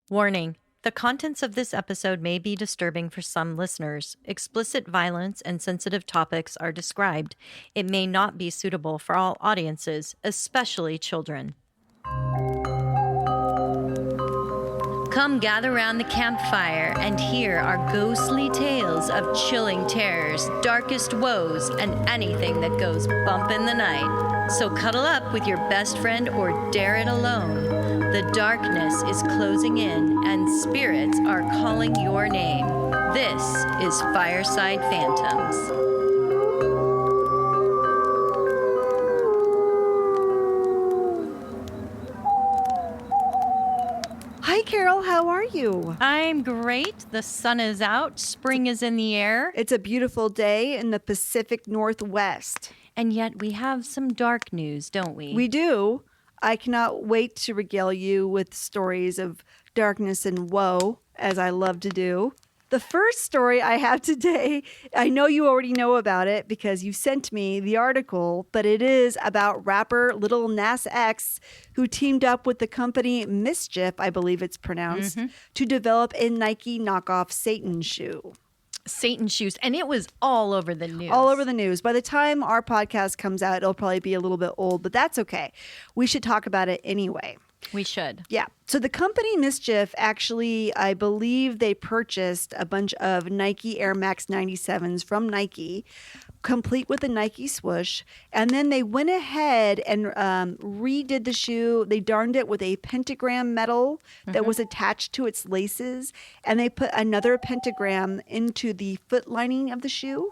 Warning. The contents of this episode may be disturbing for some listeners. Explicit violence and sensitive topics are described. It may not be suitable for all audiences, especially children. Come gather round the campfire and hear our ghostly tales of chilling terrors, darkest woes, and anything that goes bump in the night. So cuddle up with your best friend or dare it alone. The darkness is closing in and spirits are calling your name. This is Fireside Phantoms. Hi, Carol. How are you? I'm great. The sun is out. Spring is in the air. It's a beautiful day in the Pacific Northwest. And yet we have some dark news, don't we? We do. I cannot wait to regale you with stories of darkness and woe, as I love to do. The first story I have today, I know you already know about it because you sent me the article, but it is about rapper Lil Nas X, who teamed up with the company Mischief, I believe it's pronounced, to develop a Nike knockoff Satan shoe. Satan shoes. And it was all over the news. All over the news. By the time our podcast comes out, it'll probably be a little bit old, but that's okay. We should talk about it anyway. We should. Yeah. So the company Mischief actually, I believe they purchased a bunch of Nike Air Max 97s from Nike, complete with a Nike swoosh. And then they went ahead and redid the shoe. They darned it with a pentagram medal that was attached to its laces. And they put another pentagram into the foot lining of the shoe.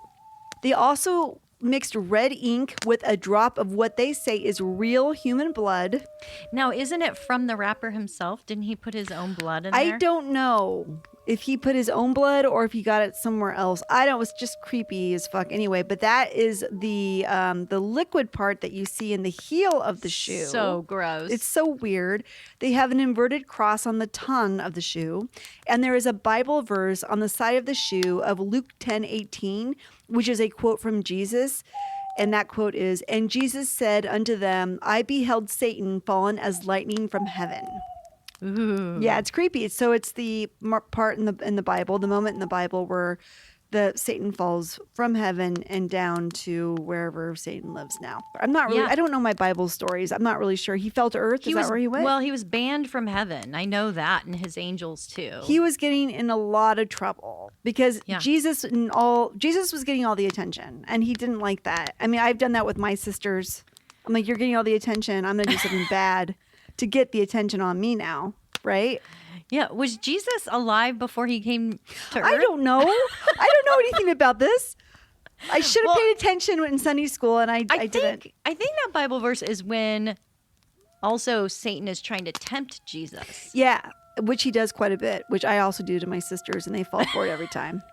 They also mixed red ink with a drop of what they say is real human blood. Now, isn't it from the rapper himself? Didn't he put his own blood in there? I don't know if he put his own blood or if he got it somewhere else. I don't. It was just creepy as fuck. Anyway, but that is the liquid part that you see in the heel of the shoe. So gross. It's so weird. They have an inverted cross on the tongue of the shoe, and there is a Bible verse on the side of the shoe of Luke 10:18, which is a quote from Jesus. And that quote is, "And Jesus said unto them, I beheld Satan fallen as lightning from heaven." Ooh. Yeah, it's creepy. So it's the part in the Bible, the moment in the Bible where the Satan falls from heaven and down to wherever Satan lives now. I'm not really, I don't know my Bible stories. I'm not really sure. He fell to earth. Is that where he went? Well, he was banned from heaven. I know that, and his angels too. He was getting in a lot of trouble because Jesus was getting all the attention, and he didn't like that. I mean, I've done that with my sisters. I'm like, you're getting all the attention. I'm going to do something bad to get the attention on me now, right? Yeah. Was Jesus alive before he came to earth? I don't know. I don't know anything about this. I should have paid attention in Sunday school, and I didn't. I think that Bible verse is when also Satan is trying to tempt Jesus. Yeah, which he does quite a bit, which I also do to my sisters, and they fall for it every time.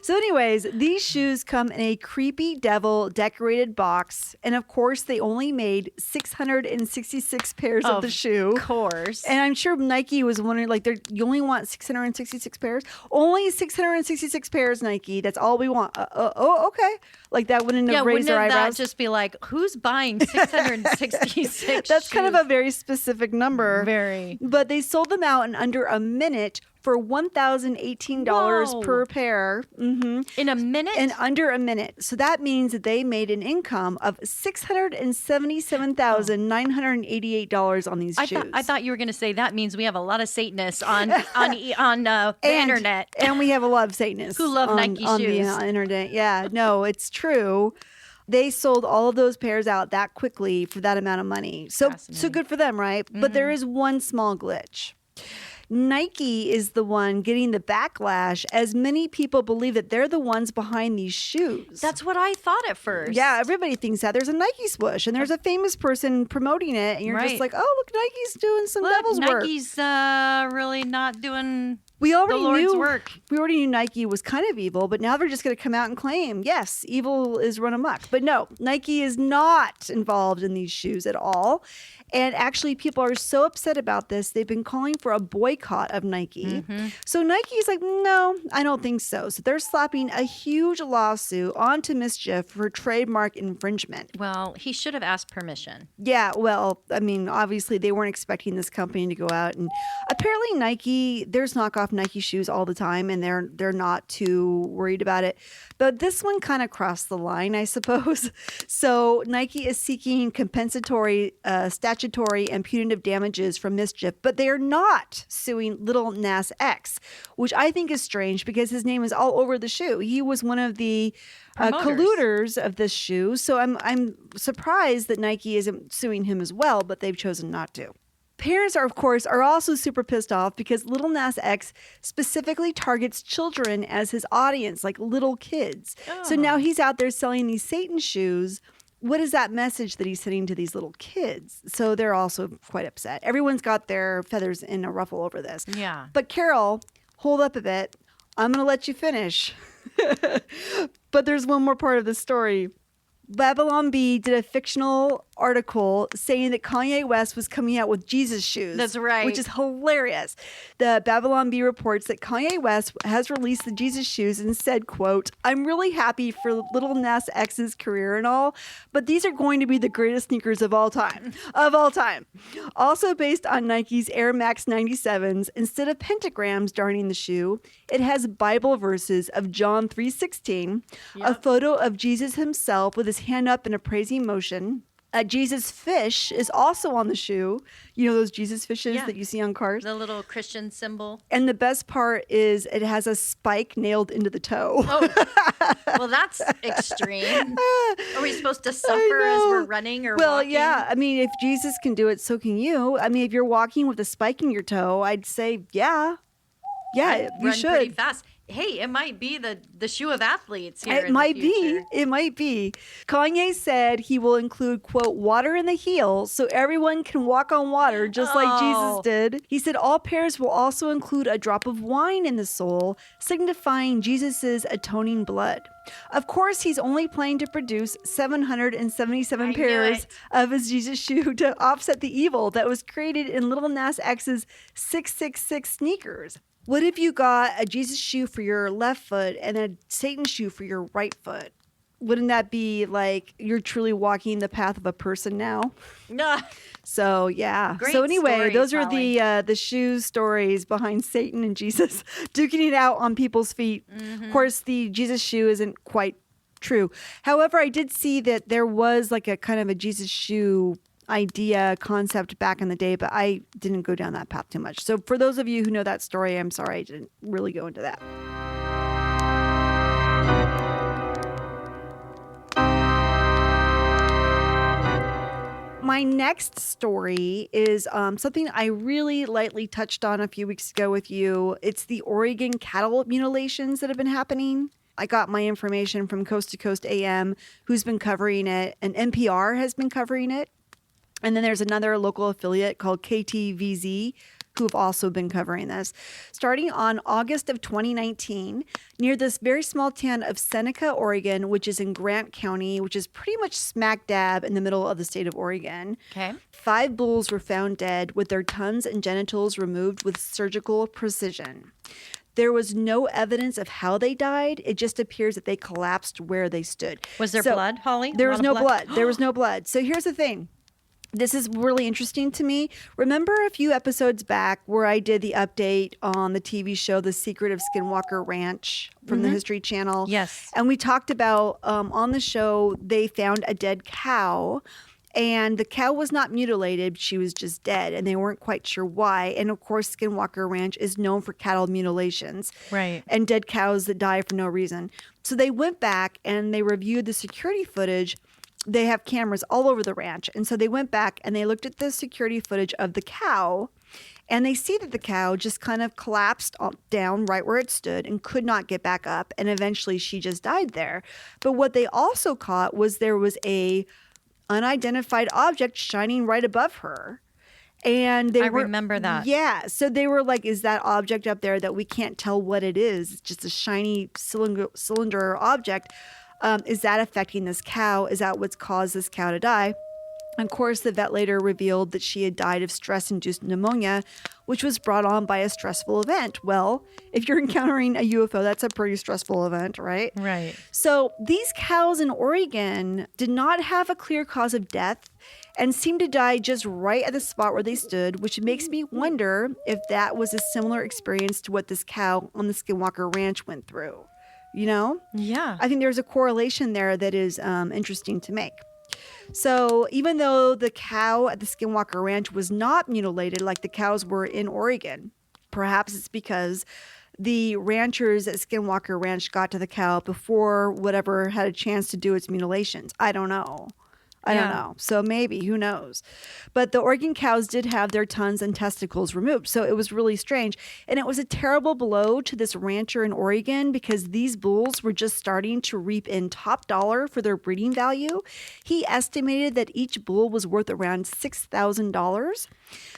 So anyways, these shoes come in a creepy devil decorated box. And of course, they only made 666 pairs of the shoe. Of course. And I'm sure Nike was wondering, like, you only want 666 pairs? Only 666 pairs, Nike. That's all we want. Okay. Like, that wouldn't have raised their eyebrows. That just be like, who's buying 666 That's shoes? kind of a very specific number. Very. But they sold them out in under a minute for $1,018 per pair. In a minute? In under a minute. So that means that they made an income of $677,988 on these shoes. I thought you were going to say that means we have a lot of Satanists on the internet. And we have a lot of Satanists who love Nike on shoes. The internet. Yeah, no, it's true. They sold all of those pairs out that quickly for that amount of money. So good for them, right? But there is one small glitch. Nike is the one getting the backlash as many people believe that they're the ones behind these shoes. That's what I thought at first. Yeah, everybody thinks that. There's a Nike swoosh and there's a famous person promoting it. And you're just like, oh, look, Nike's doing some devil's work. Nike's really not doing We the already Lord's knew work. we already knew Nike was kind of evil, but now they're just going to come out and claim, yes, evil is run amok. But no, Nike is not involved in these shoes at all. And actually, people are so upset about this, they've been calling for a boycott of Nike. So Nike's like, no, I don't think so. So they're slapping a huge lawsuit onto Mischief for trademark infringement. Well, he should have asked permission. Yeah, well, I mean, obviously they weren't expecting this company to go out, and apparently Nike, there's knockoff Nike shoes all the time, and they're not too worried about it. But this one kind of crossed the line, I suppose. So Nike is seeking compensatory, statutory, and punitive damages from Mischief, but they are not suing Little Nas X, which I think is strange because his name is all over the shoe. He was one of the colluders of this shoe. So I'm surprised that Nike isn't suing him as well, but they've chosen not to. Parents are, of course, also super pissed off because Little Nas X specifically targets children as his audience, like little kids. So now he's out there selling these Satan shoes. What is that message that he's sending to these little kids? So they're also quite upset. Everyone's got their feathers in a ruffle over this. Yeah. But Carol, hold up a bit. I'm going to let you finish. But there's one more part of the story. Babylon Bee did a fictional article saying that Kanye West was coming out with Jesus shoes. That's right. Which is hilarious. The Babylon Bee reports that Kanye West has released the Jesus shoes and said, quote, I'm really happy for Little Nas X's career and all, but these are going to be the greatest sneakers of all time. Of all time. Also based on Nike's Air Max 97s, instead of pentagrams darning the shoe, it has Bible verses of John 3:16, a photo of Jesus himself with his hand up in a praising motion. A Jesus fish is also on the shoe. You know those Jesus fishes that you see on cars? The little Christian symbol. And the best part is it has a spike nailed into the toe. Oh, well, that's extreme. Are we supposed to suffer as we're running or walking? Yeah. I mean, if Jesus can do it, so can you. I mean, if you're walking with a spike in your toe, I'd say, yeah, you run should. pretty fast. Hey, it might be the shoe of athletes here. It might be. It might be. Kanye said he will include, quote, water in the heel so everyone can walk on water just like Jesus did. He said all pairs will also include a drop of wine in the sole, signifying Jesus's atoning blood. Of course, he's only planning to produce 777 pairs of his Jesus shoe to offset the evil that was created in Little Nas X's 666 sneakers. What if you got a Jesus shoe for your left foot and a Satan shoe for your right foot? Wouldn't that be like you're truly walking the path of a person now? No. So yeah. Great so anyway, stories, those are Holly. the shoe stories behind Satan and Jesus duking it out on people's feet. Of course, the Jesus shoe isn't quite true. However, I did see that there was like a kind of a Jesus shoe concept back in the day, but I didn't go down that path too much. So for those of you who know that story, I'm sorry I didn't really go into that. My next story is something I really lightly touched on a few weeks ago with you. It's the Oregon cattle mutilations that have been happening. I got my information from Coast to Coast AM, who's been covering it, and NPR has been covering it. And then there's another local affiliate called KTVZ who have also been covering this. Starting on August of 2019, near this very small town of Seneca, Oregon, which is in Grant County, which is pretty much smack dab in the middle of the state of Oregon. Okay. 5 bulls were found dead with their tongues and genitals removed with surgical precision. There was no evidence of how they died. It just appears that they collapsed where they stood. Was there blood, Holly? There was no blood. There was no blood. So here's the thing. This is really interesting to me. Remember a few episodes back where I did the update on the TV show, The Secret of Skinwalker Ranch from the History Channel? Yes. And we talked about on the show, they found a dead cow. And the cow was not mutilated. She was just dead. And they weren't quite sure why. And of course, Skinwalker Ranch is known for cattle mutilations. Right. And dead cows that die for no reason. So they went back and they reviewed the security footage. They have cameras all over the ranch. And so they went back and they looked at the security footage of the cow. And they see that the cow just kind of collapsed down right where it stood and could not get back up. And eventually she just died there. But what they also caught was there was a unidentified object shining right above her. And I remember that. Yeah. So they were like, is that object up there that we can't tell what it is? It's just a shiny cylinder object. Is that affecting this cow? Is that what's caused this cow to die? Of course, the vet later revealed that she had died of stress-induced pneumonia, which was brought on by a stressful event. Well, if you're encountering a UFO, that's a pretty stressful event, right? Right. So these cows in Oregon did not have a clear cause of death and seemed to die just right at the spot where they stood, which makes me wonder if that was a similar experience to what this cow on the Skinwalker Ranch went through. You know? Yeah. I think there's a correlation there that is interesting to make. So even though the cow at the Skinwalker Ranch was not mutilated like the cows were in Oregon, perhaps it's because the ranchers at Skinwalker Ranch got to the cow before whatever had a chance to do its mutilations. I don't know. I don't know. So maybe, who knows? But the Oregon cows did have their tons and testicles removed. So it was really strange. And it was a terrible blow to this rancher in Oregon because these bulls were just starting to reap in top dollar for their breeding value. He estimated that each bull was worth around $6,000.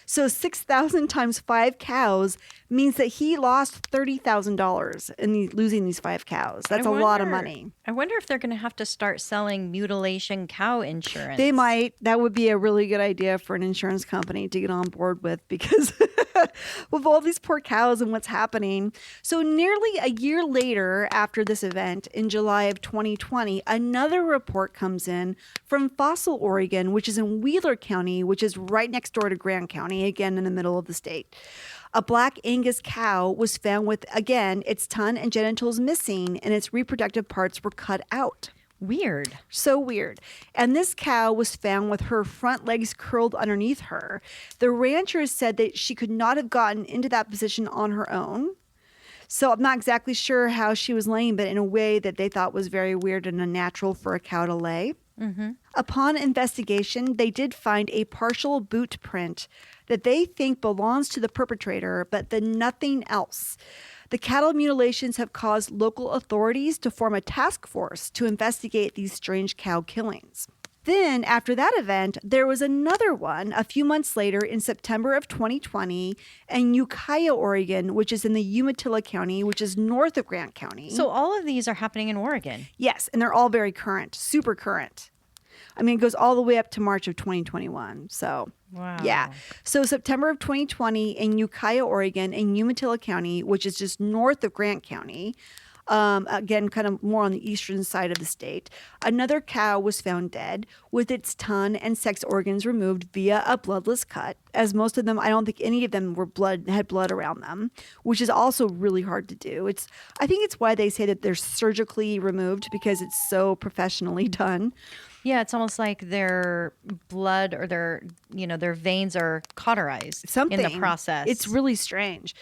So 6,000 times 5 cows means that he lost $30,000 in losing these 5 cows. That's a lot of money. I wonder if they're going to have to start selling mutilation cow insurance. They might. That would be a really good idea for an insurance company to get on board with because with all these poor cows and what's happening. So nearly a year later after this event, in July of 2020, another report comes in from Fossil, Oregon, which is in Wheeler County, which is right next door to Grant County, again in the middle of the state. A black Angus cow was found with, again, its tongue and genitals missing and its reproductive parts were cut out. Weird. So weird. And this cow was found with her front legs curled underneath her. The ranchers said that she could not have gotten into that position on her own. So I'm not exactly sure how she was laying, but in a way that they thought was very weird and unnatural for a cow to lay. Mm-hmm. Upon investigation, they did find a partial boot print that they think belongs to the perpetrator, but then nothing else. The cattle mutilations have caused local authorities to form a task force to investigate these strange cow killings. Then, after that event, there was another one a few months later in September of 2020 in Ukiah, Oregon, which is in the Umatilla County, which is north of Grant County. So all of these are happening in Oregon? Yes, and they're all very current, super current. I mean, it goes all the way up to March of 2021. So, wow. Yeah. So September of 2020 in Ukiah, Oregon, in Umatilla County, which is just north of Grant County, again, kind of more on the eastern side of the state, another cow was found dead with its tongue and sex organs removed via a bloodless cut. As most of them, I don't think any of them had blood around them, which is also really hard to do. I think it's why they say that they're surgically removed because it's so professionally done. Yeah, it's almost like their blood or their veins are cauterized in the process. It's really strange.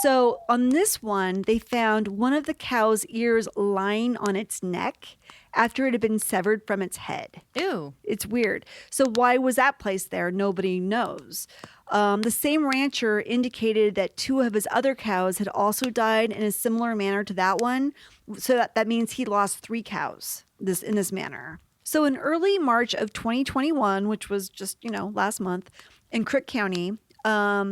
So on this one, they found one of the cow's ears lying on its neck after it had been severed from its head. Ew. It's weird. So why was that placed there? Nobody knows. The same rancher indicated that 2 of his other cows had also died in a similar manner to that one. So that means he lost 3 cows in this manner. So in early March of 2021, which was just, last month, in Crook County,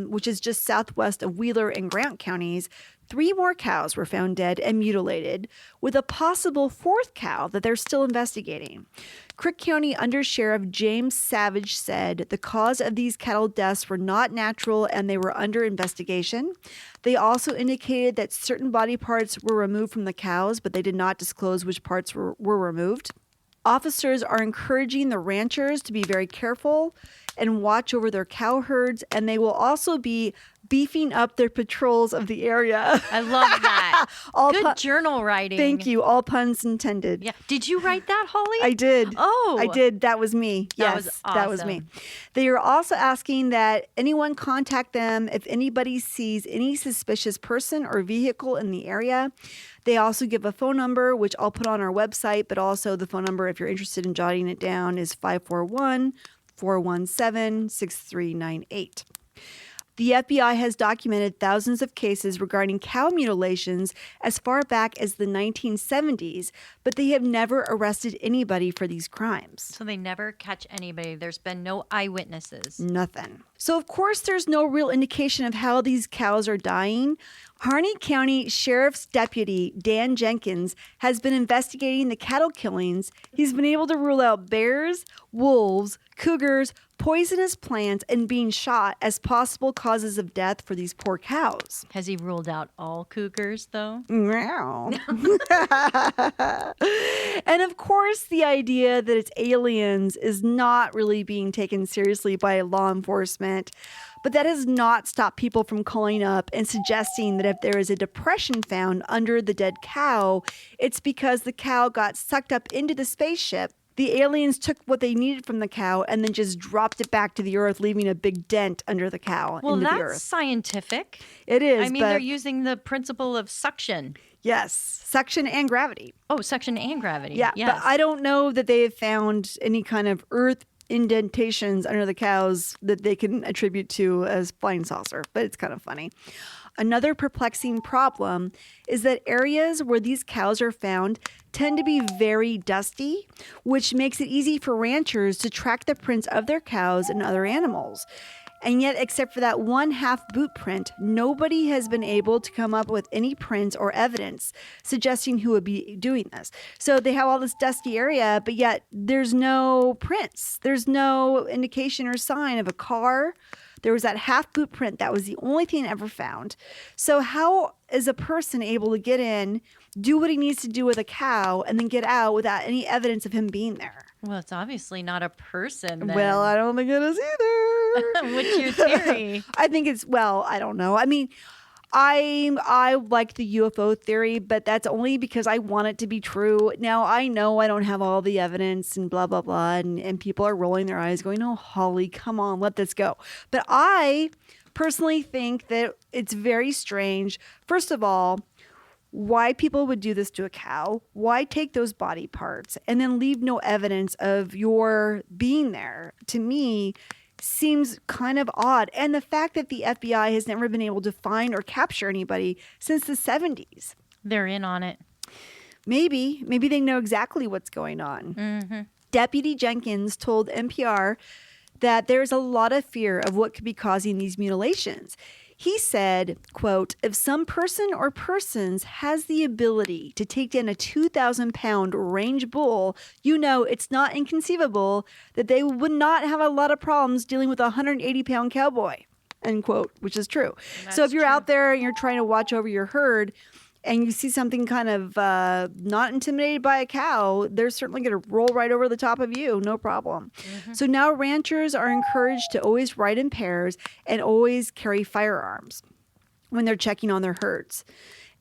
which is just southwest of Wheeler and Grant counties, 3 more cows were found dead and mutilated, with a possible 4th cow that they're still investigating. Crook County Undersheriff James Savage said the cause of these cattle deaths were not natural and they were under investigation. They also indicated that certain body parts were removed from the cows, but they did not disclose which parts were removed. Officers are encouraging the ranchers to be very careful and watch over their cow herds, and they will also be beefing up their patrols of the area. I love that. Good journal writing. Thank you. All puns intended. Yeah. Did you write that, Holly? I did. Oh. I did. That was me. That was awesome. That was me. They are also asking that anyone contact them if anybody sees any suspicious person or vehicle in the area. They also give a phone number, which I'll put on our website, but also the phone number, if you're interested in jotting it down, is 541-417-6398. The FBI has documented thousands of cases regarding cow mutilations as far back as the 1970s, but they have never arrested anybody for these crimes. So they never catch anybody. There's been no eyewitnesses. Nothing. So, of course, there's no real indication of how these cows are dying. Harney County Sheriff's Deputy Dan Jenkins has been investigating the cattle killings. He's been able to rule out bears, wolves, cougars, poisonous plants, and being shot as possible causes of death for these poor cows. Has he ruled out all cougars, though? Meow. And of course, the idea that it's aliens is not really being taken seriously by law enforcement. But that has not stopped people from calling up and suggesting that if there is a depression found under the dead cow, it's because the cow got sucked up into the spaceship. The aliens took what they needed from the cow and then just dropped it back to the earth, leaving a big dent under the cow into the earth. Well, that's scientific. It is. I mean, they're using the principle of suction. Yes, suction and gravity. Oh, suction and gravity. Yeah, yes. But I don't know that they have found any kind of earth indentations under the cows that they can attribute to as flying saucer, but it's kind of funny. Another perplexing problem is that areas where these cows are found tend to be very dusty, which makes it easy for ranchers to track the prints of their cows and other animals. And yet, except for that one half boot print, nobody has been able to come up with any prints or evidence suggesting who would be doing this. So they have all this dusty area, but yet there's no prints. There's no indication or sign of a car. There was that half boot print. That was the only thing ever found. So how is a person able to get in, do what he needs to do with a cow, and then get out without any evidence of him being there? Well, it's obviously not a person, then. Well, I don't think it is either. What's your theory? I think it's, well, I don't know. I mean, I like the UFO theory, but that's only because I want it to be true. Now, I know I don't have all the evidence and blah, blah, blah, and people are rolling their eyes going, oh, Holly, come on, let this go. But I personally think that it's very strange. First of all, why people would do this to a cow, why take those body parts and then leave no evidence of your being there, to me, seems kind of odd. And the fact that the FBI has never been able to find or capture anybody since the 70s. They're in on it. Maybe they know exactly what's going on. Mm-hmm. Deputy Jenkins told NPR that there's a lot of fear of what could be causing these mutilations. He said, quote, if some person or persons has the ability to take down a 2,000-pound range bull, you know it's not inconceivable that they would not have a lot of problems dealing with a 180-pound cowboy, end quote, which is true. So if you're out there and you're trying to watch over your herd and you see something kind of not intimidated by a cow, they're certainly going to roll right over the top of you, no problem. Mm-hmm. So now ranchers are encouraged to always ride in pairs and always carry firearms when they're checking on their herds.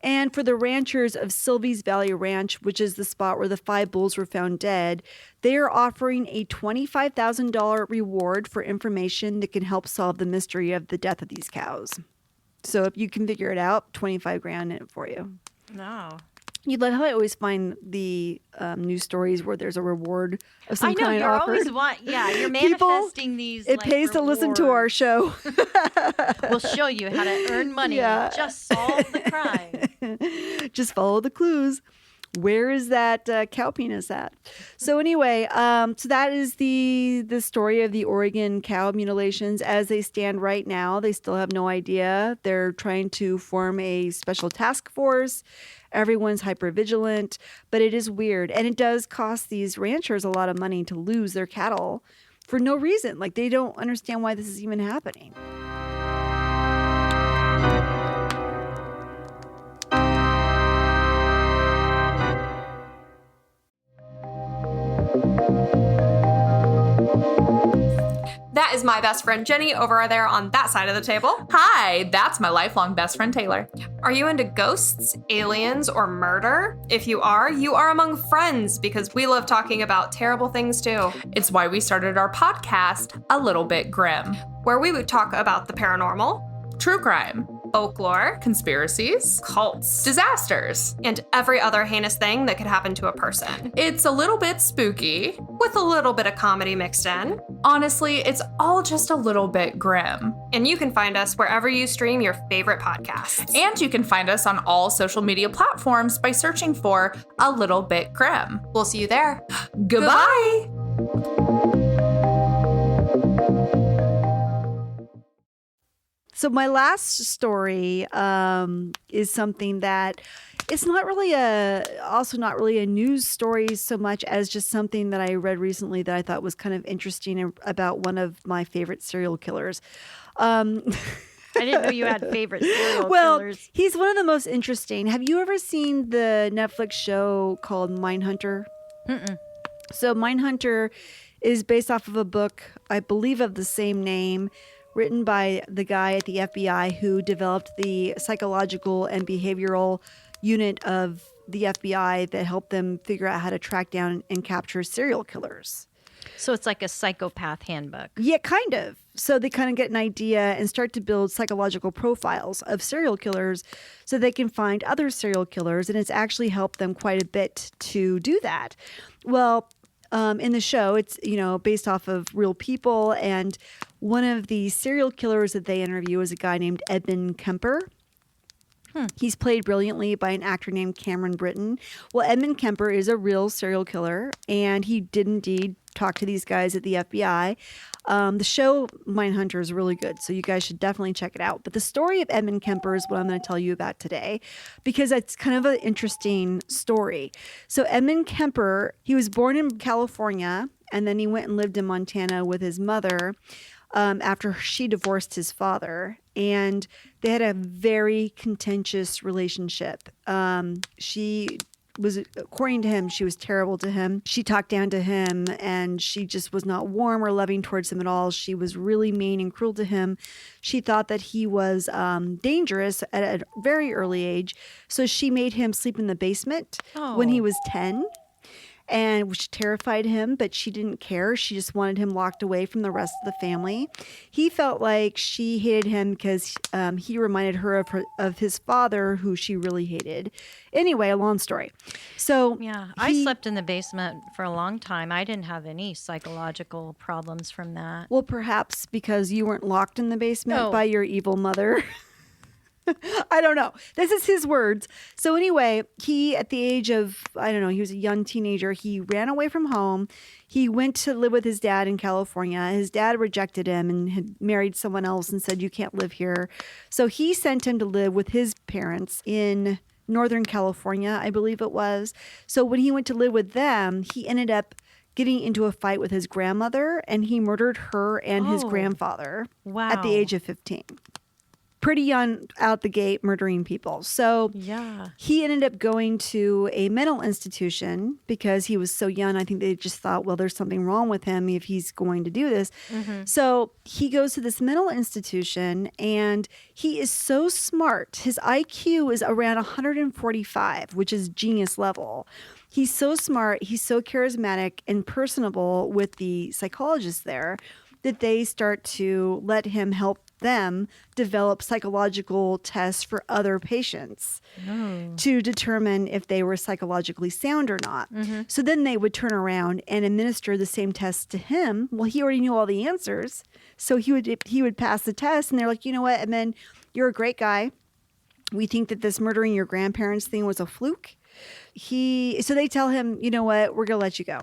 And for the ranchers of Sylvie's Valley Ranch, which is the spot where the 5 bulls were found dead, they are offering a $25,000 reward for information that can help solve the mystery of the death of these cows. So if you can figure it out, $25,000 in it for you. No. You love how I always find the news stories where there's a reward of some kind you're offered. you're People, manifesting these. It pays to listen to our show. We'll show you how to earn money. Yeah. Just solve the crime. Just follow the clues. Where is that cow penis at? So anyway, so that is the story of the Oregon cow mutilations as they stand right now. They still have no idea. They're trying to form a special task force. Everyone's hypervigilant, but it is weird. And it does cost these ranchers a lot of money to lose their cattle for no reason. Like, they don't understand why this is even happening. That is my best friend Jenny over there on that side of the table. Hi, that's my lifelong best friend Taylor. Are you into ghosts, aliens, or murder? If you are among friends because we love talking about terrible things too. It's why we started our podcast, A Little Bit Grim. Where we would talk about the paranormal, True crime, folklore, conspiracies, cults, disasters, and every other heinous thing that could happen to a person. It's a little bit spooky, with a little bit of comedy mixed in. Honestly, it's all just a little bit grim. And you can find us wherever you stream your favorite podcasts. And you can find us on all social media platforms by searching for A Little Bit Grim. We'll see you there. Goodbye! So my last story is something that it's not really not really a news story so much as just something that I read recently that I thought was kind of interesting about one of my favorite serial killers. I didn't know you had favorite serial Well, killers. he's one of the most interesting. Have you ever seen the Netflix show called Mindhunter? Mm-mm. So Mindhunter is based off of a book, I believe, of the same name, written by the guy at the FBI who developed the psychological and behavioral unit of the FBI that helped them figure out how to track down and capture serial killers. So it's like a psychopath handbook. Yeah, kind of. So they kind of get an idea and start to build psychological profiles of serial killers so they can find other serial killers. And it's actually helped them quite a bit to do that. Well, in the show, it's, based off of real people. And one of the serial killers that they interview is a guy named Edmund Kemper. He's played brilliantly by an actor named Cameron Britton. Well, Edmund Kemper is a real serial killer, and he did indeed talk to these guys at the FBI. The show Mindhunter is really good, so you guys should definitely check it out. But the story of Edmund Kemper is what I'm going to tell you about today, because it's kind of an interesting story. So Edmund Kemper, he was born in California, and then he went and lived in Montana with his mother after she divorced his father. And they had a very contentious relationship. She was, according to him, she was terrible to him. She talked down to him, and she just was not warm or loving towards him at all. She was really mean and cruel to him. She thought that he was dangerous at a very early age. So she made him sleep in the basement when he was 10. And which terrified him, but she didn't care. She just wanted him locked away from the rest of the family. He felt like she hated him because he reminded her of his father, who she really hated. Anyway, a long story. So Yeah, I slept in the basement for a long time. I didn't have any psychological problems from that. Well, perhaps because you weren't locked in the basement by your evil mother. I don't know. This is his words. So anyway, he, at the age of, I don't know, he was a young teenager. He ran away from home. He went to live with his dad in California. His dad rejected him and had married someone else and said, "You can't live here." So he sent him to live with his parents in Northern California, I believe it was. So when he went to live with them, he ended up getting into a fight with his grandmother, and he murdered her and his grandfather at the age of 15. Pretty young out the gate, murdering people. So he ended up going to a mental institution because he was so young. I think they just thought, well, there's something wrong with him if he's going to do this. So he goes to this mental institution, and he is so smart. His IQ is around 145, which is genius level. He's so smart. He's so charismatic and personable with the psychologists there that they start to let him help them develop psychological tests for other patients to determine if they were psychologically sound or not. So then they would turn around and administer the same tests to him. Well, he already knew all the answers. So he would pass the test, and they're like, "You know what, Edmund, you're a great guy. We think that this murdering your grandparents thing was a fluke." So they tell him, "You know what, we're going to let you go."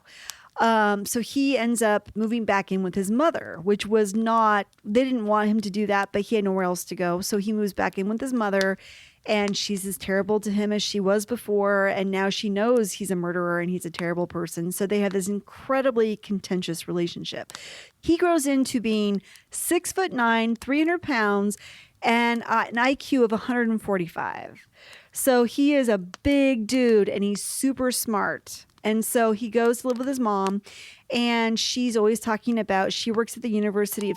So he ends up moving back in with his mother, which was not, they didn't want him to do that, but he had nowhere else to go. So he moves back in with his mother, and she's as terrible to him as she was before. And now she knows he's a murderer and he's a terrible person. So they have this incredibly contentious relationship. He grows into being 6'9", 300 pounds, and an IQ of 145. So he is a big dude, and he's super smart. And so he goes to live with his mom, and she's always talking about, she works at the University of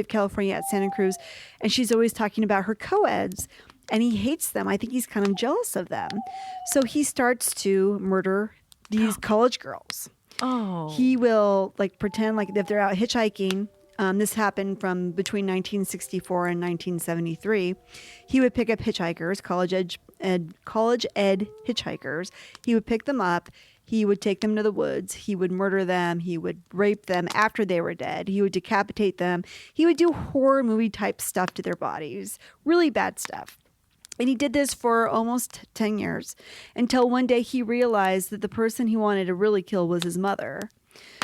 California at Santa Cruz, and she's always talking about her co-eds, and he hates them. I think he's kind of jealous of them. So he starts to murder these college girls. He will pretend like if they're out hitchhiking. This happened from between 1964 and 1973. He would pick up hitchhikers, college ed hitchhikers. He would pick them up. He would take them to the woods. He would murder them. He would rape them after they were dead. He would decapitate them. He would do horror movie type stuff to their bodies. Really bad stuff. And he did this for almost 10 years until one day he realized that the person he wanted to really kill was his mother.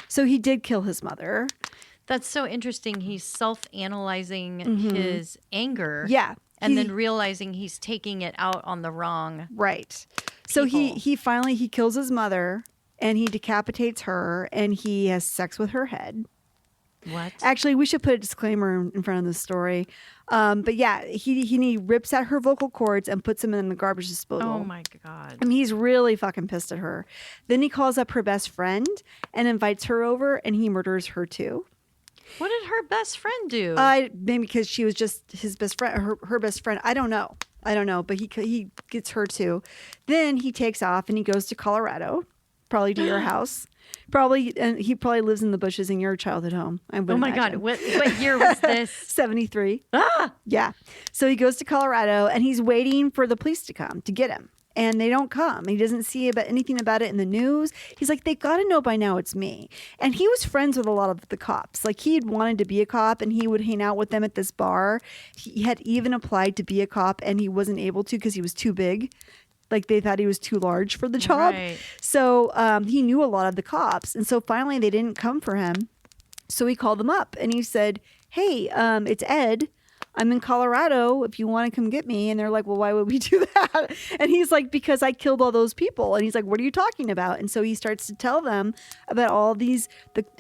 So he did kill his mother. That's so interesting. He's self-analyzing his anger. Yeah. And then realizing he's taking it out on the wrong. Right. So people. he finally he kills his mother and he decapitates her and he has sex with her head. What? Actually, we should put a disclaimer in front of the story. But yeah, he rips out her vocal cords and puts them in the garbage disposal. Oh my God. I mean, he's really fucking pissed at her. Then he calls up her best friend and invites her over and he murders her too. What did her best friend do? Maybe because she was just his best friend, her best friend. I don't know. But he gets her too. Then he takes off and he goes to Colorado, probably to your house. And he probably lives in the bushes in your childhood home. Oh my God. What year was this? 73. Ah! Yeah. So he goes to Colorado and he's waiting for the police to come to get him. And they don't come. He doesn't see anything about it in the news. He's like, they got to know by now it's me. And he was friends with a lot of the cops. Like he had wanted to be a cop and he would hang out with them at this bar. He had even applied to be a cop and he wasn't able to because he was too big. Like they thought he was too large for the job. Right. So he knew a lot of the cops. And so finally they didn't come for him. So he called them up and he said, hey, it's Ed. I'm in Colorado if you want to come get me. And they're like, well, why would we do that? And he's like, because I killed all those people. And he's like, what are you talking about? And so he starts to tell them about all these,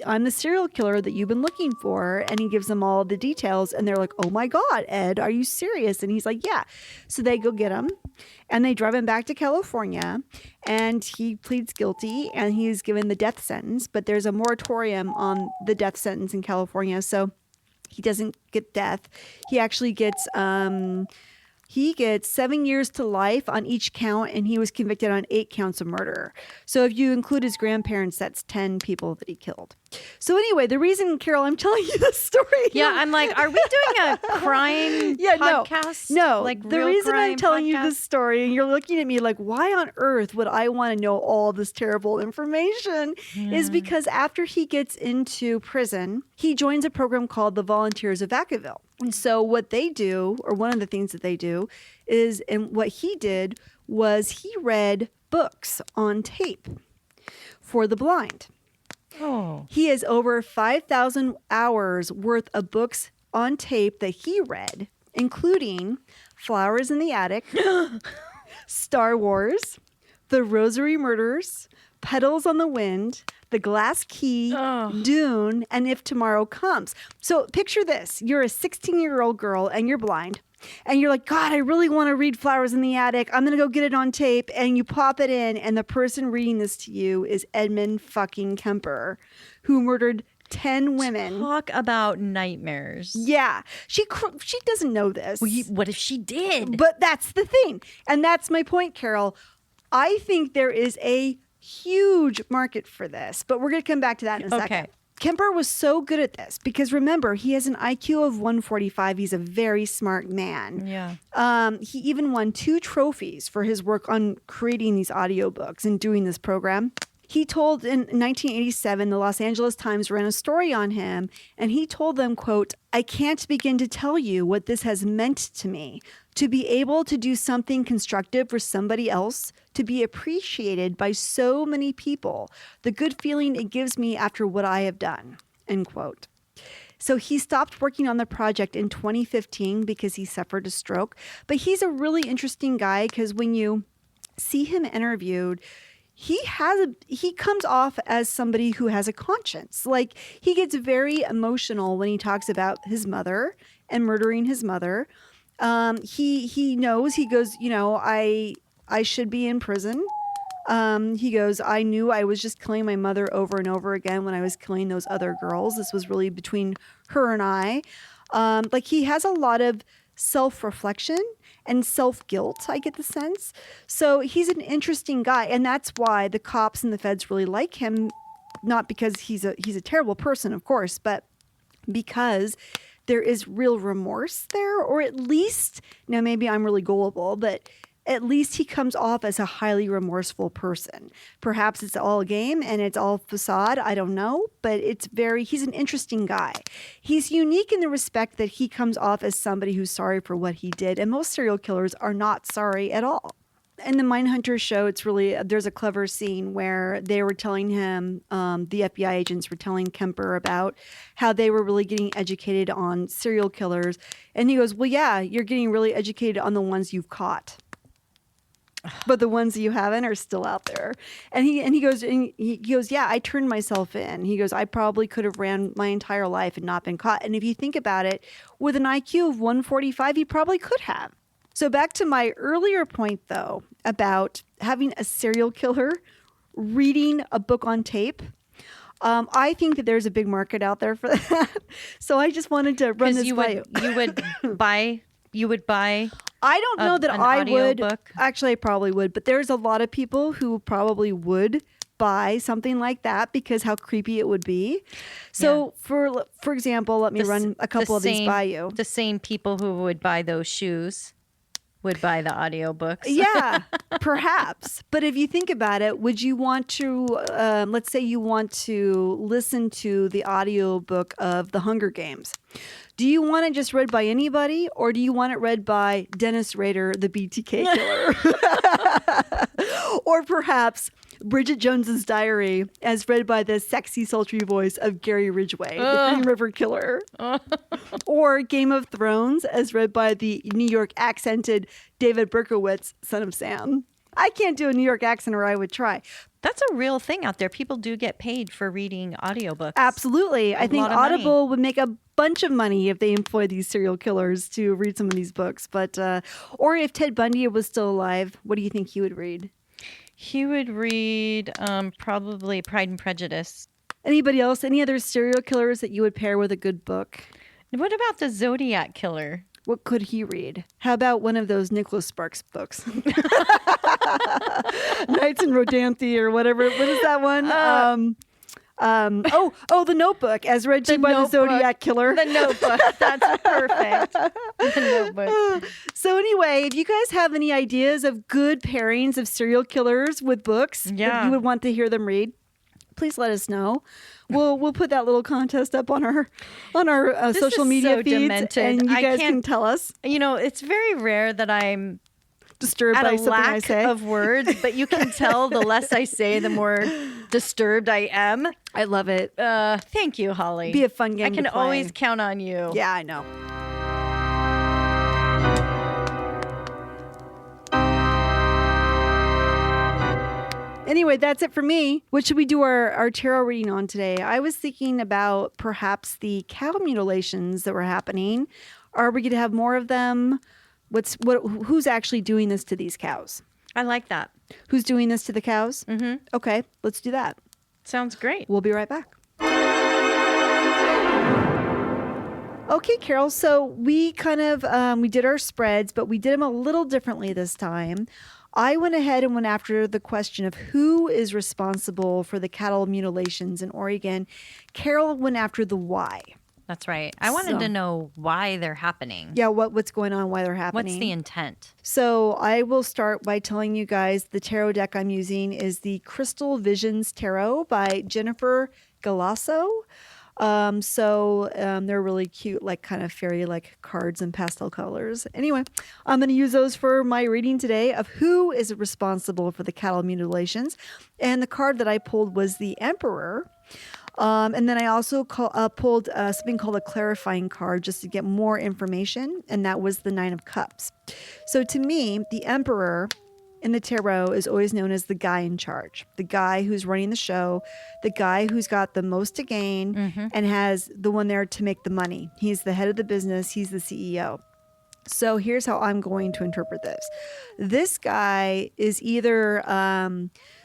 I'm the serial killer that you've been looking for. And he gives them all the details. And they're like, oh my God, Ed, are you serious? And he's like, yeah. So they go get him and they drive him back to California and he pleads guilty and he's given the death sentence. But there's a moratorium on the death sentence in California. So he doesn't get death. He actually gets 7 years to life on each count, and he was convicted on 8 counts of murder. So if you include his grandparents, that's 10 people that he killed. So anyway, the reason, Carol, I'm telling you this story. Yeah, I'm like, are we doing a crime podcast? No. Like the real reason I'm crime telling you podcast? this story, and you're looking at me like, why on earth would I want to know all this terrible information? Is because after he gets into prison, he joins a program called the Volunteers of Vacaville. And so what they do, or one of the things that they do, is, and what he did was he read books on tape for the blind. Oh. He has over 5,000 hours worth of books on tape that he read, including Flowers in the Attic, Star Wars, The Rosary Murders, Petals on the Wind, The Glass Key, Dune, and If Tomorrow Comes. So picture this. You're a 16-year-old girl and you're blind. And you're like, God, I really want to read Flowers in the Attic. I'm going to go get it on tape. And you pop it in. And the person reading this to you is Edmund fucking Kemper, who murdered 10 women. Talk about nightmares. Yeah. She doesn't know this. Well, what if she did? But that's the thing. And that's my point, Carol. I think there is a huge market for this. But we're going to come back to that in a second. Kemper was so good at this because remember, he has an IQ of 145. He's a very smart man. Yeah. He even won 2 trophies for his work on creating these audiobooks and doing this program. He told in 1987, the Los Angeles Times ran a story on him, and he told them, quote, I can't begin to tell you what this has meant to me. To be able to do something constructive for somebody else, to be appreciated by so many people, the good feeling it gives me after what I have done, end quote. So he stopped working on the project in 2015 because he suffered a stroke. But he's a really interesting guy because when you see him interviewed, he comes off as somebody who has a conscience. Like he gets very emotional when he talks about his mother and murdering his mother. He knows, he goes, I should be in prison. He goes, I knew I was just killing my mother over and over again when I was killing those other girls. This was really between her and I. Like he has a lot of self-reflection and self-guilt, I get the sense. So he's an interesting guy. And that's why the cops and the feds really like him. Not because he's a terrible person, of course, but because there is real remorse there, or at least, now maybe I'm really gullible, but at least he comes off as a highly remorseful person. Perhaps it's all a game and it's all facade. I don't know, but he's an interesting guy. He's unique in the respect that he comes off as somebody who's sorry for what he did. And most serial killers are not sorry at all. in the Mindhunter show, it's really, there's a clever scene where they were telling him, the FBI agents were telling Kemper about how they were really getting educated on serial killers. And he goes, well, yeah, you're getting really educated on the ones you've caught. But the ones that you haven't are still out there. And he goes, yeah, I turned myself in. He goes, I probably could have ran my entire life and not been caught. And if you think about it, with an IQ of 145, he probably could have. So back to my earlier point, though, about having a serial killer reading a book on tape. I think that there's a big market out there for that. So I just wanted to run this by you. You would buy. I don't know that I would. Book. Actually, I probably would. But there's a lot of people who probably would buy something like that because how creepy it would be. So, for example, let me run a couple of these by you. The same people who would buy those shoes would buy the audiobooks. Yeah, perhaps. But if you think about it, would you want to, let's say you want to listen to the audiobook of The Hunger Games. Do you want it just read by anybody, or do you want it read by Dennis Rader, the BTK killer? Or perhaps Bridget Jones's Diary, as read by the sexy, sultry voice of Gary Ridgway, the Green River Killer. Or Game of Thrones, as read by the New York accented David Berkowitz, son of Sam. I can't do a New York accent, or I would try. That's a real thing out there. People do get paid for reading audiobooks. Absolutely. I think Audible would make a bunch of money if they employ these serial killers to read some of these books. But or if Ted Bundy was still alive, what do you think he would read? He would read probably Pride and Prejudice. Anybody else? Any other serial killers that you would pair with a good book? What about the Zodiac Killer? What could he read? How about one of those Nicholas Sparks books? Nights in Rodanthe or whatever. What is that one? The Notebook, as read to you by the Zodiac Killer. The Notebook. That's perfect. The Notebook. So anyway, if you guys have any ideas of good pairings of serial killers with books that you would want to hear them read, please let us know. We'll put that little contest up on our social media feeds, demented. And you guys can tell us. You know, it's very rare that I'm disturbed at by a something I lack say. of words, but you can tell the less I say, the more disturbed I am. I love it. Thank you, Holly. Be a fun game. I can to play. always count on you. Yeah, I know. Anyway, that's it for me. What should we do our tarot reading on today? I was thinking about perhaps the cow mutilations that were happening. Are we going to have more of them? Who's actually doing this to these cows? I like that. Who's doing this to the cows? Mm-hmm. Okay, let's do that. Sounds great. We'll be right back. Okay, Carol. So we kind of we did our spreads, but we did them a little differently this time. I went ahead and went after the question of who is responsible for the cattle mutilations in Oregon. Carol went after the why. That's right. I wanted to know why they're happening. Yeah, what's going on, why they're happening. What's the intent? So I will start by telling you guys the tarot deck I'm using is the Crystal Visions Tarot by Jennifer Galasso. They're really cute, like kind of fairy like cards and pastel colors. Anyway, I'm going to use those for my reading today of who is responsible for the cattle mutilations. And the card that I pulled was the Emperor. And then I also pulled something called a clarifying card just to get more information. And that was the Nine of Cups. So to me, the Emperor in the tarot is always known as the guy in charge, the guy who's running the show, the guy who's got the most to gain and has the one there to make the money. He's the head of the business. He's the CEO. So here's how I'm going to interpret this. This guy is either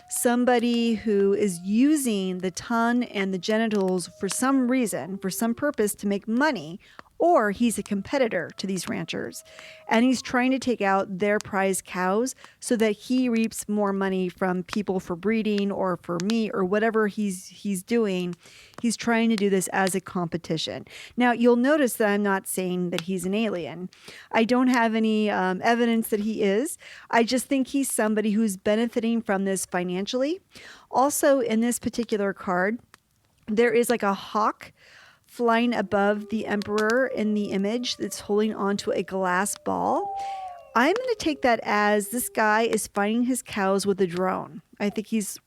somebody who is using the tongue and the genitals for some reason, for some purpose to make money, or he's a competitor to these ranchers and he's trying to take out their prize cows so that he reaps more money from people for breeding or for meat or whatever he's doing. He's trying to do this as a competition. Now, you'll notice that I'm not saying that he's an alien. I don't have any evidence that he is. I just think he's somebody who's benefiting from this financially. Also, in this particular card, there is like a hawk flying above the Emperor in the image that's holding onto a glass ball. I'm going to take that as this guy is finding his cows with a drone. I think he's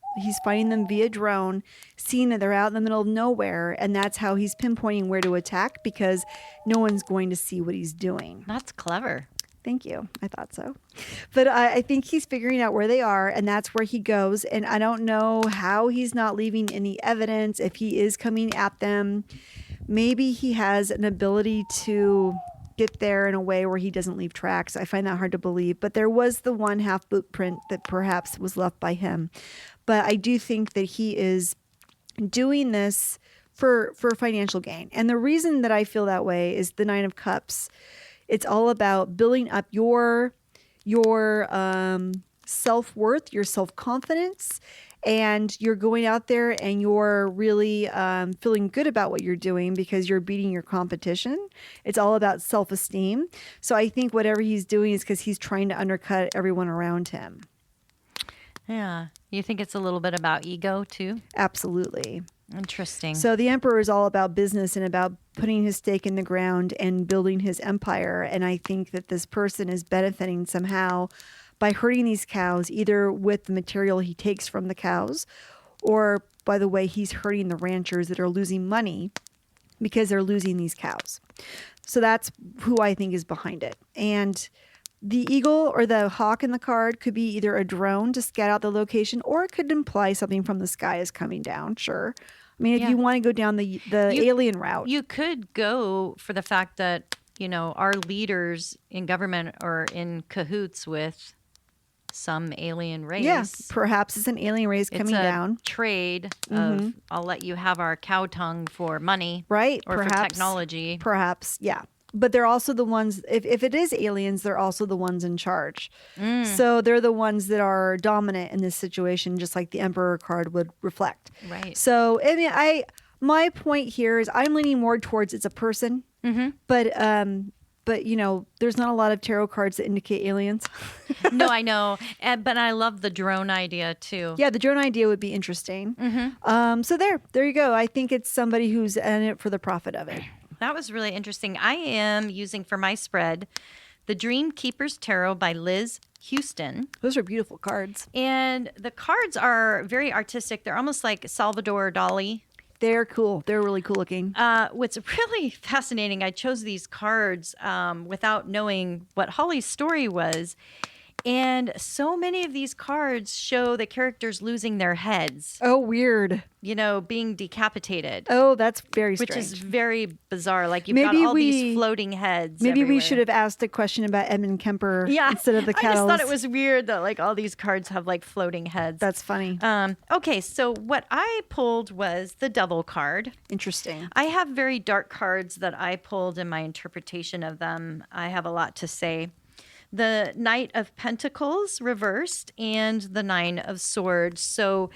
finding them via drone, seeing that they're out in the middle of nowhere, and that's how he's pinpointing where to attack because no one's going to see what he's doing. That's clever. Thank you. I thought so. But I think he's figuring out where they are, and that's where he goes. And I don't know how he's not leaving any evidence, if he is coming at them. Maybe he has an ability to get there in a way where he doesn't leave tracks. I find that hard to believe. But there was the one half boot print that perhaps was left by him. But I do think that he is doing this for financial gain. And the reason that I feel that way is the Nine of Cups. It's all about building up your self-worth, your self-confidence, and you're going out there and you're really feeling good about what you're doing because you're beating your competition. It's all about self-esteem. So I think whatever he's doing is because he's trying to undercut everyone around him. Yeah. You think it's a little bit about ego too? Absolutely. Interesting. So the emperor is all about business and about putting his stake in the ground and building his empire. And I think that this person is benefiting somehow by hurting these cows, either with the material he takes from the cows or by the way he's hurting the ranchers that are losing money because they're losing these cows. So that's who I think is behind it. And the eagle or the hawk in the card could be either a drone to scout out the location, or it could imply something from the sky is coming down. Sure. I mean, if you want to go down the alien route. You could go for the fact that, our leaders in government are in cahoots with some alien race. Yeah, perhaps it's an alien race coming down. Trade of, I'll let you have our cow tongue for money. Right. Or perhaps, for technology. Perhaps, yeah. But they're also the ones, if it is aliens, they're also the ones in charge. So they're the ones that are dominant in this situation, just like the Emperor card would reflect. Right. So, I mean, my point here is I'm leaning more towards it's a person. But there's not a lot of tarot cards that indicate aliens. No, I know. But I love the drone idea too. Yeah, the drone idea would be interesting. So there you go. I think it's somebody who's in it for the profit of it. That was really interesting. I am using for my spread the Dream Keeper's Tarot by Liz Houston. Those are beautiful cards. And the cards are very artistic. They're almost like Salvador Dali. They're cool. They're really cool looking. What's really fascinating, I chose these cards without knowing what Holly's story was. And so many of these cards show the characters losing their heads. Oh, weird. Being decapitated. Oh, that's very strange. Which is very bizarre. Like you've got all these floating heads. Maybe everywhere. we should have asked a question about Edmund Kemper instead of the cows. I just thought it was weird that like all these cards have like floating heads. That's funny. Okay, so what I pulled was the Devil card. Interesting. I have very dark cards that I pulled in my interpretation of them. I have a lot to say. The Knight of Pentacles reversed and the Nine of Swords. So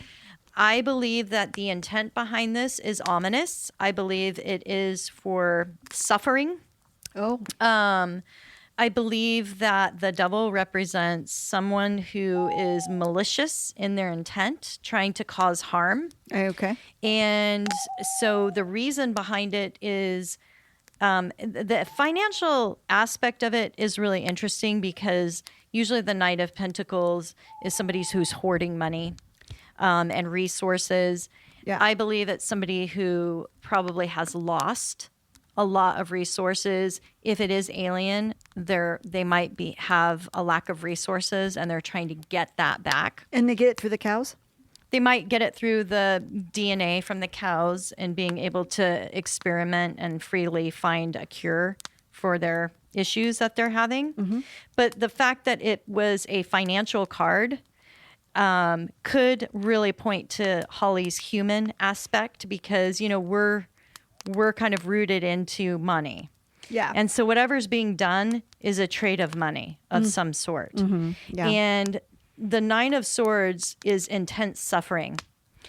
I believe that the intent behind this is ominous. I believe it is for suffering. Oh. I believe that the devil represents someone who is malicious in their intent, trying to cause harm. Okay. And so the reason behind it is the financial aspect of it is really interesting because usually the Knight of Pentacles is somebody who's hoarding money and resources. Yeah. I believe it's somebody who probably has lost a lot of resources. If it is alien, they might have a lack of resources and they're trying to get that back. And they get it through the cows? They might get it through the DNA from the cows and being able to experiment and freely find a cure for their issues that they're having. But the fact that it was a financial card could really point to Holly's human aspect because, we're kind of rooted into money. Yeah. And so whatever's being done is a trade of money of some sort. Yeah. And the Nine of Swords is intense suffering.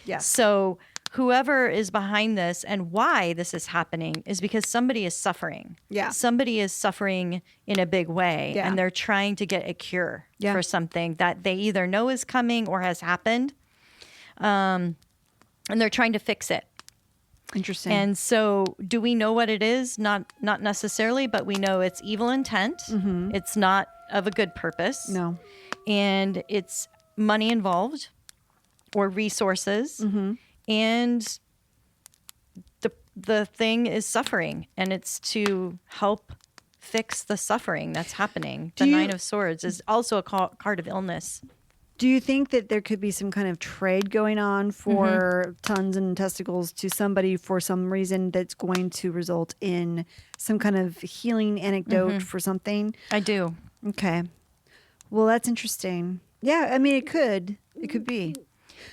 Yes. So whoever is behind this and why this is happening is because somebody is suffering. Yeah. Somebody is suffering in a big way Yeah. and they're trying to get a cure Yeah. for something that they either know is coming or has happened. And they're trying to fix it. Interesting. And so, do we know what it is? Not necessarily, but we know it's evil intent. It's not of a good purpose. no. And it's money involved or resources. And the thing is suffering, and it's to help fix the suffering that's happening. The Nine of Swords is also a card of illness. Do you think that there could be some kind of trade going on for tons and testicles to somebody for some reason that's going to result in some kind of healing anecdote for something? I do. Okay. Well, that's interesting. Yeah, I mean, it could be.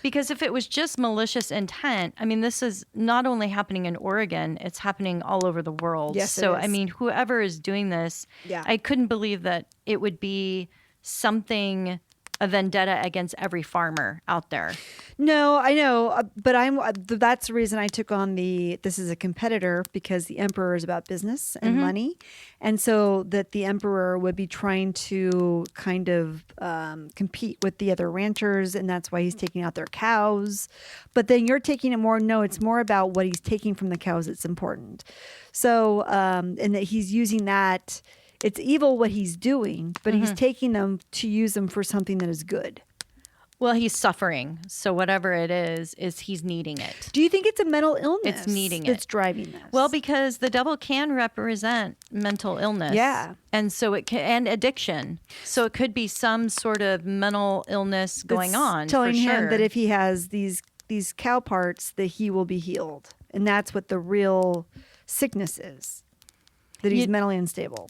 Because if it was just malicious intent, I mean, this is not only happening in Oregon, it's happening all over the world. Yes, it so, is. I mean, whoever is doing this, Yeah. I couldn't believe that it would be something, a vendetta against every farmer out there. No, I know, but that's the reason I took on this is a competitor, because the emperor is about business and money. And so that the emperor would be trying to kind of compete with the other ranchers, and that's why he's taking out their cows. But then you're taking it more, no, it's more about what he's taking from the cows that's important. So, and that he's using that, it's evil what he's doing, but he's taking them to use them for something that is good. Well, he's suffering. So whatever it is he's needing it. Do you think it's a mental illness? It's needing that's it. driving this. Well, because the devil can represent mental illness. Yeah. And so it can, and addiction. So it could be some sort of mental illness going That's on. telling for him sure. that if he has these cow parts, that he will be healed, and that's what the real sickness is. That he's mentally unstable.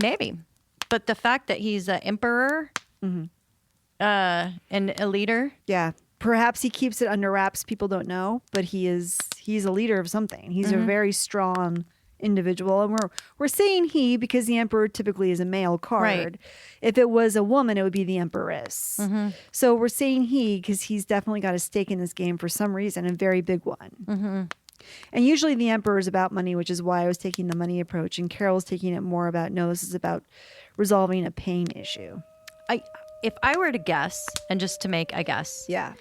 Maybe. But the fact that he's an emperor and a leader. Yeah. Perhaps he keeps it under wraps. People don't know, but he's a leader of something. He's a very strong individual, and we're saying he because the emperor typically is a male card. Right. If it was a woman, it would be the empress. So we're saying he because he's definitely got a stake in this game for some reason, a very big one. And usually the emperor is about money, which is why I was taking the money approach, and Carol's taking it more about, no, this is about resolving a pain issue. If I were to guess, and just to make a guess, Yeah.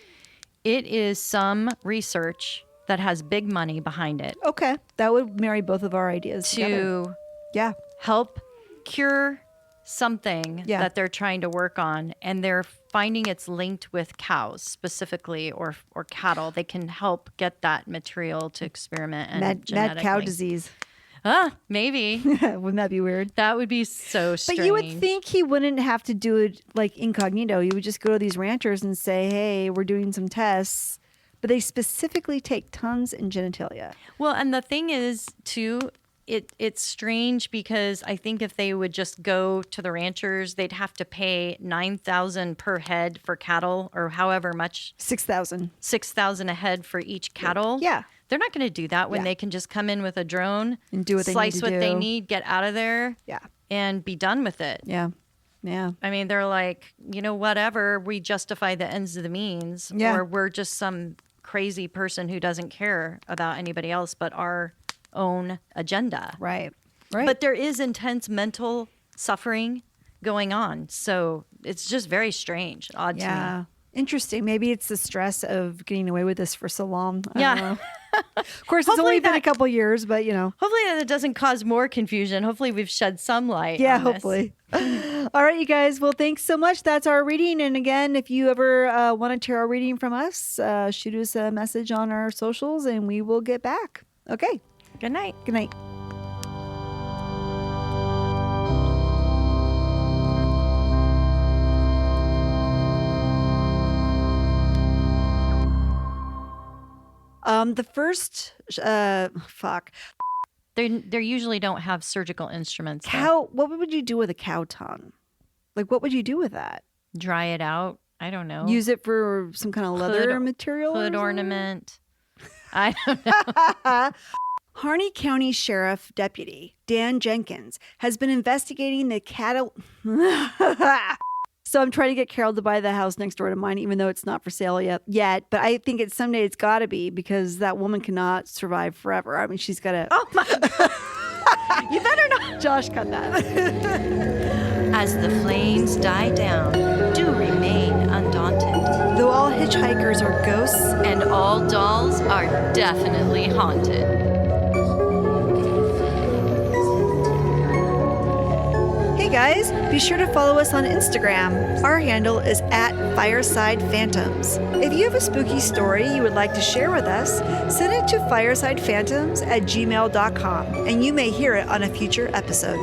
it is some research that has big money behind it Okay. That would marry both of our ideas together. to Yeah. help cure something Yeah. that they're trying to work on, and they're finding it's linked with cows specifically, or cattle. They can help get that material to experiment and Mad genetically. cow disease. Maybe. Wouldn't that be weird? That would be so strange. But you would think he wouldn't have to do it like incognito. You would just go to these ranchers and say, hey, we're doing some tests. But they specifically take tons and genitalia. Well, and the thing is, too, it's strange because I think if they would just go to the ranchers, they'd have to pay $9,000 per head for cattle, or however much, 6,000. $6,000 a head for each cattle. Yeah. They're not going to do that when Yeah. they can just come in with a drone And do what they need slice to what they do. need, get out of there, Yeah. and be done with it. Yeah. Yeah. I mean, they're like, whatever, we justify the ends of the means, Yeah. or we're just some crazy person who doesn't care about anybody else but our own agenda. Right. Right. But there is intense mental suffering going on. So it's just very strange, odd to me. yeah. Interesting. Maybe it's the stress of getting away with this for so long. I Yeah. don't know. Of course, it's Hopefully only been a that- couple years, but Hopefully that doesn't cause more confusion. Hopefully we've shed some light. Yeah, on this. hopefully. All right, you guys. Well, thanks so much. That's our reading. And again, if you ever want a tarot reading from us, shoot us a message on our socials and we will get back. Okay. Good night. Good night. The first, They usually don't have surgical instruments. though. cow. What would you do with a cow tongue? Like, what would you do with that? Dry it out. I don't know. Use it for some kind of leather Hood- material? or hood something? ornament. I don't know. Harney County Sheriff Deputy Dan Jenkins has been investigating the cattle. So I'm trying to get Carol to buy the house next door to mine, even though it's not for sale yet. But I think someday it's got to be, because that woman cannot survive forever. I mean, she's got to. Oh my God. You better not. Josh, cut that. As the flames die down, do remain undaunted. Though all hitchhikers are ghosts. And all dolls are definitely haunted. Hey guys, be sure to follow us on Instagram. Our handle is @FiresidePhantoms. If you have a spooky story you would like to share with us, send it to firesidephantoms@gmail.com and you may hear it on a future episode.